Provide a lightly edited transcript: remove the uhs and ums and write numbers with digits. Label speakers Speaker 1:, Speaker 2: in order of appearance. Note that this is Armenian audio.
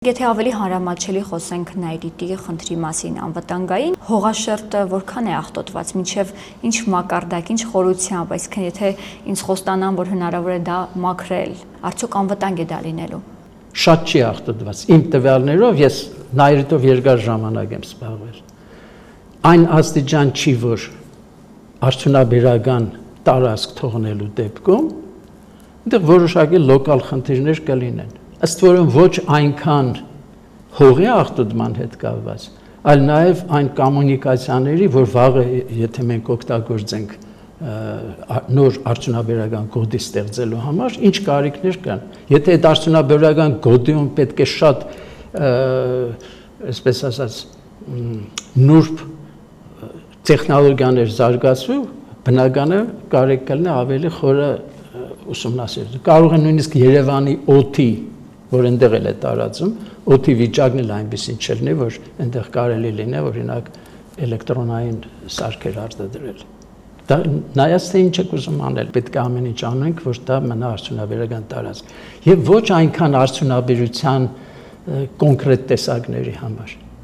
Speaker 1: Եթե ավելի հանրամատչելի խոսենք Նայրիտի խնդրի մասին անվտանգային, հողաշերտը որքան է աղտոտված, մինչև ինչ մակարդակ, ինչ խորությամբ, այսինքն եթե ինձ խոստանան, որ հնարավոր է դա մաքրել, արդյոք անվտանգ է դա լինելու։
Speaker 2: Շատ չի աղտոտված։ Իմ տվյալներով ես Նայրիտով երկար ժամանակ եմ զբաղվել։ Այն աստիճան չի, որ արդյունաբերական տարածք թողնելու դեպքում այնտեղ որոշակի լոկալ խնդիրներ կլինեն։ Ըստ որում ոչ այնքան հողի աղտոտման հետ կապված, այլ նաև այն կոմունիկացիաների, որ վաղը եթե մենք օգտագործենք նոր արդյունաբերական գոտի ստեղծելու համար, ինչ կարիքներ կան։ Եթե այդ արդյունաբերական գոտիում պետք է շատ, այսպես ասած, նուրբ տեխնոլոգիաներ զարգացվի, բնական է կարիք կլինի ավելի խորը ուսումնասիրել։ Կարող է նույնիսկ Երևանի օդի, որ այնտեղ էլ է տարածում, օդի վիճակն էլ այնպեսին չլինի, որ այնտեղ կարելի լինի, օրինակ էլեկտրոնային սարքեր արտադրել։ Դա նայած թե ինչ եք ուզում անել, պետք է ամեն ինչ անենք, որ դա մնա արդյունաբերական տարածք։ Եվ ոչ այնքան արդյունաբերության կոնկրետ տեսակների համար։